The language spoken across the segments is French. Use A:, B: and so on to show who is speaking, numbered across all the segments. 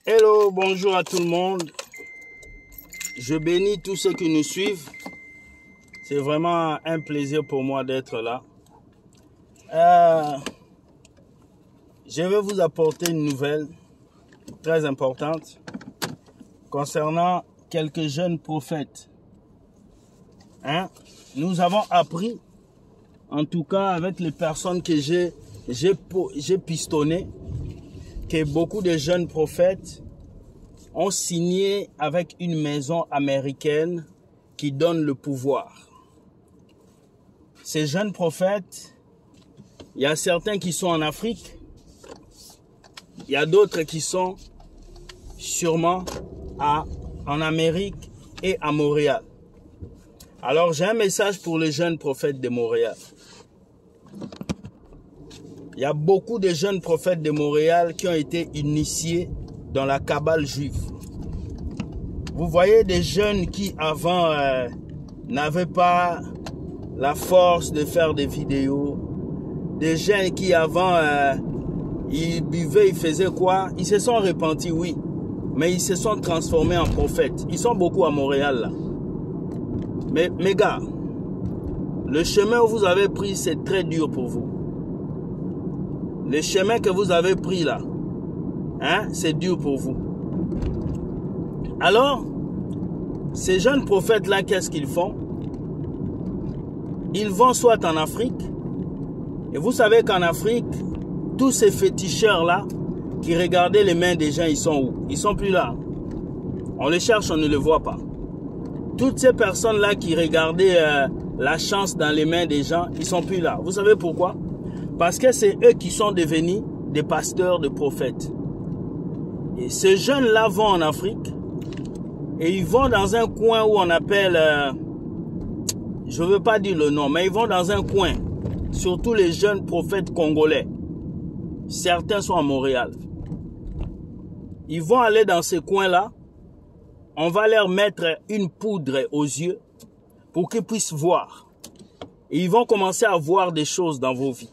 A: Hello, bonjour à tout le monde. Je bénis tous ceux qui nous suivent. C'est vraiment un plaisir pour moi d'être là. Je vais vous apporter une nouvelle très importante concernant quelques jeunes prophètes. Nous avons appris, en tout cas avec les personnes que j'ai pistonnées, que beaucoup de jeunes prophètes ont signé avec une maison américaine qui donne le pouvoir. Ces jeunes prophètes, il y a certains qui sont en Afrique, il y a d'autres qui sont sûrement en Amérique et à Montréal. Alors j'ai un message pour les jeunes prophètes de Montréal. Il y a beaucoup de jeunes prophètes de Montréal qui ont été initiés dans la cabale juive. Vous voyez des jeunes qui avant n'avaient pas la force de faire des vidéos. Des jeunes qui avant ils buvaient, ils faisaient quoi? Ils se sont repentis, oui. Mais ils se sont transformés en prophètes. Ils sont beaucoup à Montréal là. Mais mes gars, le chemin que vous avez pris, c'est très dur pour vous. Le chemin que vous avez pris là, c'est dur pour vous. Alors, ces jeunes prophètes-là, qu'est-ce qu'ils font? Ils vont soit en Afrique, et vous savez qu'en Afrique, tous ces féticheurs-là, qui regardaient les mains des gens, ils sont où? Ils sont plus là. On les cherche, on ne les voit pas. Toutes ces personnes-là qui regardaient la chance dans les mains des gens, ils sont plus là. Vous savez pourquoi? Parce que c'est eux qui sont devenus des pasteurs, des prophètes. Et ces jeunes-là vont en Afrique et ils vont dans un coin où on appelle, je ne veux pas dire le nom, mais ils vont dans un coin, surtout les jeunes prophètes congolais. Certains sont à Montréal. Ils vont aller dans ces coins-là, on va leur mettre une poudre aux yeux pour qu'ils puissent voir. Et ils vont commencer à voir des choses dans vos vies.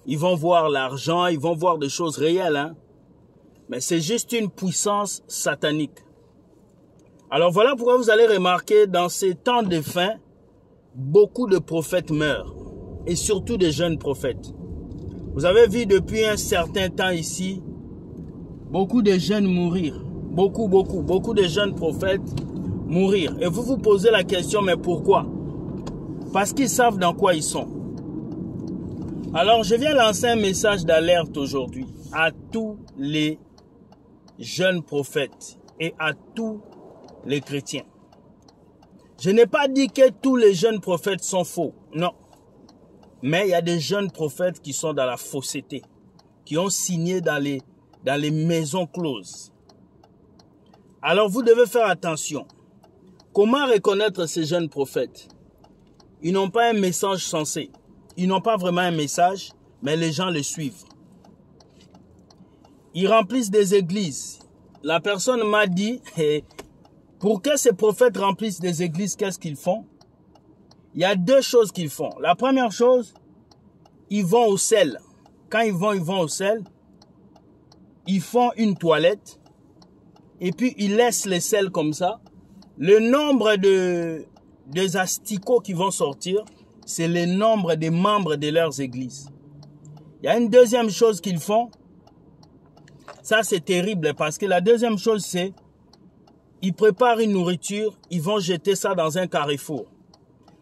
A: Ils vont voir l'argent, ils vont voir des choses réelles, mais c'est juste une puissance satanique. Alors voilà pourquoi vous allez remarquer dans ces temps de fin, beaucoup de prophètes meurent, et surtout des jeunes prophètes. Vous avez vu depuis un certain temps ici, beaucoup de jeunes mourir, beaucoup de jeunes prophètes mourir. Et vous vous posez la question, mais pourquoi? Parce qu'ils savent dans quoi ils sont. Alors, je viens lancer un message d'alerte aujourd'hui à tous les jeunes prophètes et à tous les chrétiens. Je n'ai pas dit que tous les jeunes prophètes sont faux, non. Mais il y a des jeunes prophètes qui sont dans la fausseté, qui ont signé dans les maisons closes. Alors, vous devez faire attention. Comment reconnaître ces jeunes prophètes? Ils n'ont pas un message sensé. Ils n'ont pas vraiment un message, mais les gens le suivent. Ils remplissent des églises. La personne m'a dit, pour que ces prophètes remplissent des églises, qu'est-ce qu'ils font? Il y a deux choses qu'ils font. La première chose, ils vont au sel. Quand ils vont au sel, ils font une toilette et puis ils laissent les sels comme ça. Le nombre des asticots qui vont sortir, c'est le nombre des membres de leurs églises. Il y a une deuxième chose qu'ils font. Ça, c'est terrible parce que la deuxième chose, c'est ils préparent une nourriture, ils vont jeter ça dans un carrefour.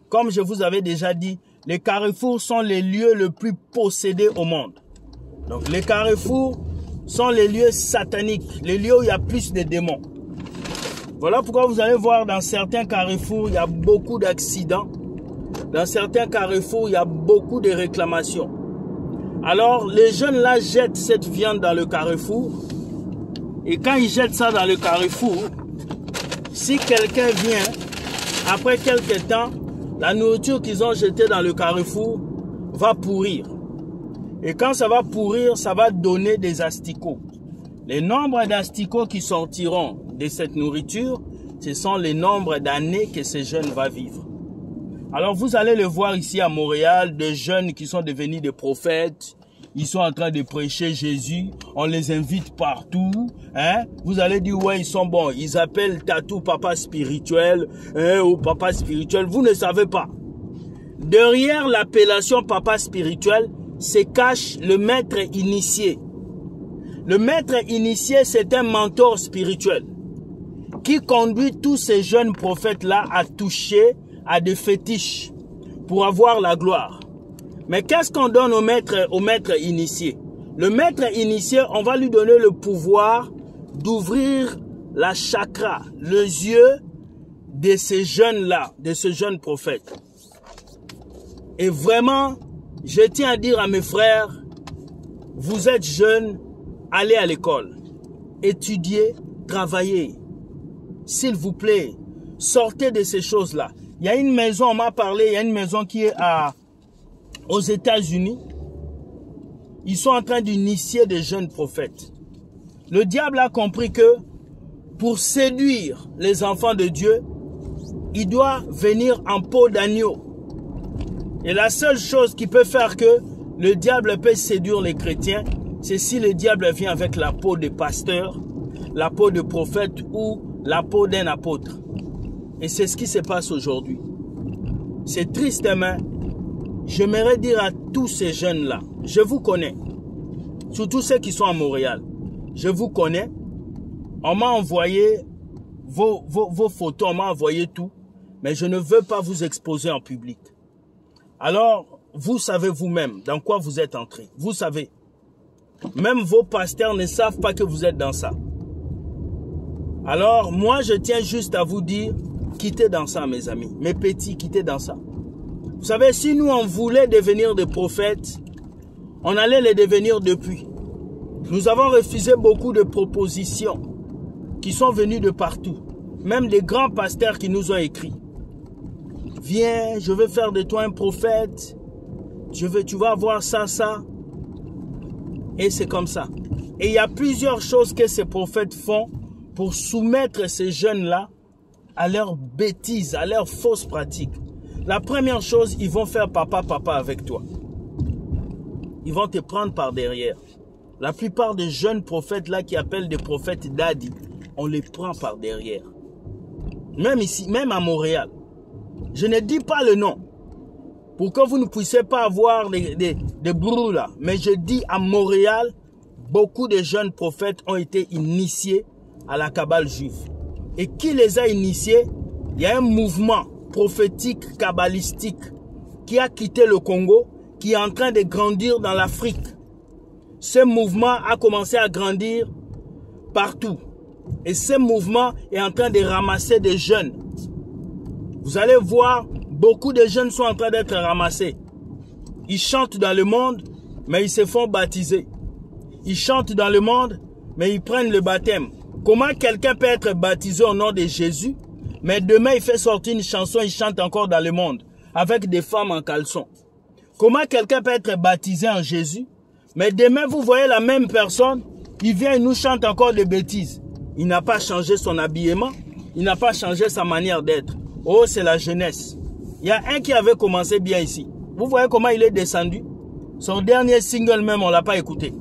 A: Comme je vous avais déjà dit, les carrefours sont les lieux les plus possédés au monde. Donc, les carrefours sont les lieux sataniques, les lieux où il y a plus de démons. Voilà pourquoi vous allez voir dans certains carrefours, il y a beaucoup d'accidents. Dans certains carrefours, il y a beaucoup de réclamations. Alors, les jeunes là jettent cette viande dans le carrefour. Et quand ils jettent ça dans le carrefour, si quelqu'un vient, après quelques temps, la nourriture qu'ils ont jetée dans le carrefour va pourrir. Et quand ça va pourrir, ça va donner des asticots. Les nombres d'asticots qui sortiront de cette nourriture, ce sont les nombres d'années que ces jeunes vont vivre. Alors vous allez le voir ici à Montréal, des jeunes qui sont devenus des prophètes, ils sont en train de prêcher Jésus, on les invite partout, hein? Vous allez dire, ouais, ils sont bons, ils appellent Tatou papa spirituel, hein, ou papa spirituel, vous ne savez pas. Derrière l'appellation papa spirituel, se cache le maître initié. Le maître initié, c'est un mentor spirituel qui conduit tous ces jeunes prophètes-là à toucher à des fétiches pour avoir la gloire. Mais qu'est-ce qu'on donne au maître initié? Le maître initié, on va lui donner le pouvoir d'ouvrir la chakra, les yeux de ces jeunes-là, de ces jeunes prophètes. Et vraiment, je tiens à dire à mes frères, vous êtes jeunes, allez à l'école, étudiez, travaillez. S'il vous plaît, sortez de ces choses-là. Il y a une maison, on m'a parlé, il y a une maison qui est aux États-Unis. Ils sont en train d'initier des jeunes prophètes. Le diable a compris que pour séduire les enfants de Dieu, il doit venir en peau d'agneau. Et la seule chose qui peut faire que le diable peut séduire les chrétiens, c'est si le diable vient avec la peau de pasteur, la peau de prophète ou la peau d'un apôtre. Et c'est ce qui se passe aujourd'hui. C'est triste, mais j'aimerais dire à tous ces jeunes-là, je vous connais, surtout ceux qui sont à Montréal, je vous connais, on m'a envoyé vos photos, on m'a envoyé tout, mais je ne veux pas vous exposer en public. Alors, vous savez vous-même dans quoi vous êtes entré. Vous savez. Même vos pasteurs ne savent pas que vous êtes dans ça. Alors, moi, je tiens juste à vous dire, quittez dans ça, mes amis. Mes petits, quittez dans ça. Vous savez, si nous, on voulait devenir des prophètes, on allait les devenir depuis. Nous avons refusé beaucoup de propositions qui sont venues de partout. Même des grands pasteurs qui nous ont écrit. Viens, je veux faire de toi un prophète. Tu vas avoir ça, ça. Et c'est comme ça. Et il y a plusieurs choses que ces prophètes font pour soumettre ces jeunes-là à leurs bêtises, à leurs fausses pratiques. La première chose, ils vont faire papa avec toi. Ils vont te prendre par derrière. La plupart des jeunes prophètes là qui appellent des prophètes daddy, on les prend par derrière. Même ici, même à Montréal. Je ne dis pas le nom pour que vous ne puissiez pas avoir des brous là. Mais je dis à Montréal, beaucoup de jeunes prophètes ont été initiés à la Kabbale juive. Et qui les a initiés? Il y a un mouvement prophétique kabbalistique qui a quitté le Congo, qui est en train de grandir dans l'Afrique. Ce mouvement a commencé à grandir partout. Et ce mouvement est en train de ramasser des jeunes. Vous allez voir, beaucoup de jeunes sont en train d'être ramassés. Ils chantent dans le monde, mais ils se font baptiser. Ils chantent dans le monde, mais ils prennent le baptême. Comment quelqu'un peut être baptisé au nom de Jésus, mais demain il fait sortir une chanson, il chante encore dans le monde, avec des femmes en caleçon? Comment quelqu'un peut être baptisé en Jésus, mais demain vous voyez la même personne, il vient et nous chante encore des bêtises. Il n'a pas changé son habillement, il n'a pas changé sa manière d'être. Oh, c'est la jeunesse. Il y a un qui avait commencé bien ici. Vous voyez comment il est descendu? Son dernier single même, on ne l'a pas écouté.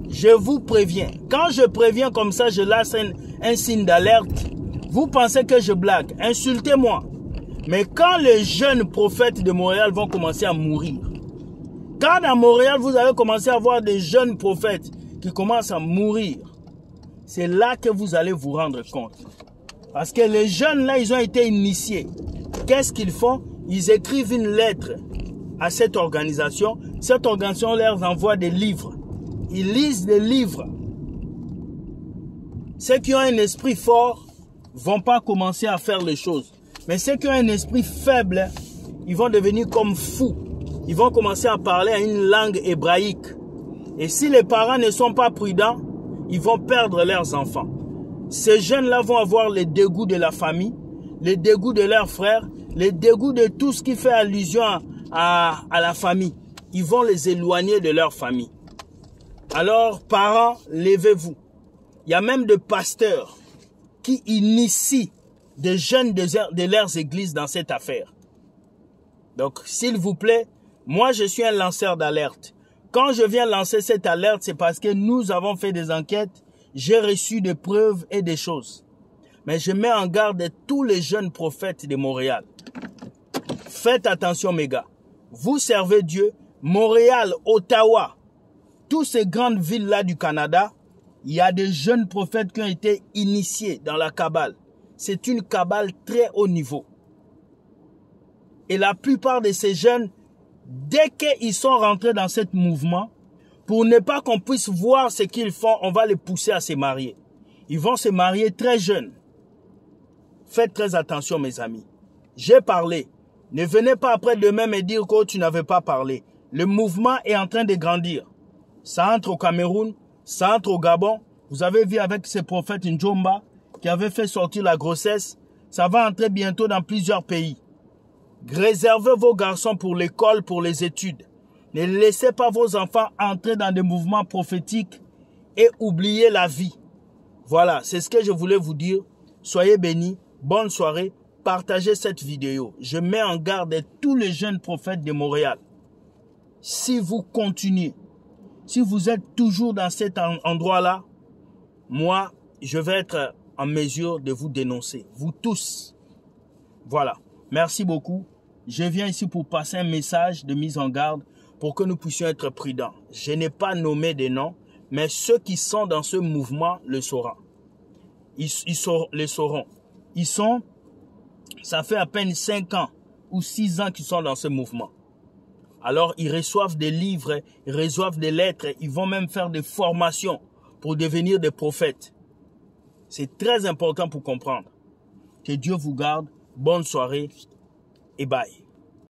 A: Je vous préviens. Quand je préviens comme ça, je lance un signe d'alerte. Vous pensez que je blague. Insultez-moi. Mais quand les jeunes prophètes de Montréal vont commencer à mourir, quand à Montréal, vous allez commencer à voir des jeunes prophètes qui commencent à mourir, c'est là que vous allez vous rendre compte. Parce que les jeunes là, ils ont été initiés. Qu'est-ce qu'ils font? Ils écrivent une lettre à cette organisation. Cette organisation leur envoie des livres. Ils lisent des livres. Ceux qui ont un esprit fort ne vont pas commencer à faire les choses. Mais ceux qui ont un esprit faible, ils vont devenir comme fous. Ils vont commencer à parler à une langue hébraïque. Et si les parents ne sont pas prudents, ils vont perdre leurs enfants. Ces jeunes-là vont avoir le dégoût de la famille, le dégoût de leurs frères, le dégoût de tout ce qui fait allusion à la famille. Ils vont les éloigner de leur famille. Alors, parents, levez-vous. Il y a même des pasteurs qui initient des jeunes de leurs églises dans cette affaire. Donc, s'il vous plaît, moi je suis un lanceur d'alerte. Quand je viens lancer cette alerte, c'est parce que nous avons fait des enquêtes, j'ai reçu des preuves et des choses. Mais je mets en garde tous les jeunes prophètes de Montréal. Faites attention, mes gars. Vous servez Dieu. Montréal, Ottawa, toutes ces grandes villes-là du Canada, il y a des jeunes prophètes qui ont été initiés dans la cabale. C'est une cabale très haut niveau. Et la plupart de ces jeunes, dès qu'ils sont rentrés dans ce mouvement, pour ne pas qu'on puisse voir ce qu'ils font, on va les pousser à se marier. Ils vont se marier très jeunes. Faites très attention, mes amis. J'ai parlé. Ne venez pas après demain me dire que tu n'avais pas parlé. Le mouvement est en train de grandir. Ça entre au Cameroun, ça entre au Gabon. Vous avez vu avec ces prophètes Njomba qui avait fait sortir la grossesse. Ça va entrer bientôt dans plusieurs pays. Réservez vos garçons pour l'école, pour les études. Ne laissez pas vos enfants entrer dans des mouvements prophétiques et oublier la vie. Voilà, c'est ce que je voulais vous dire. Soyez bénis, bonne soirée, partagez cette vidéo. Je mets en garde tous les jeunes prophètes de Montréal. Si vous continuez, si vous êtes toujours dans cet endroit-là, moi, je vais être en mesure de vous dénoncer. Vous tous. Voilà. Merci beaucoup. Je viens ici pour passer un message de mise en garde pour que nous puissions être prudents. Je n'ai pas nommé des noms, mais ceux qui sont dans ce mouvement le sauront. Ils le sauront. Ils sont, ça fait à peine 5 ans ou 6 ans qu'ils sont dans ce mouvement. Alors, ils reçoivent des livres, ils reçoivent des lettres, ils vont même faire des formations pour devenir des prophètes. C'est très important pour comprendre. Que Dieu vous garde. Bonne soirée et bye.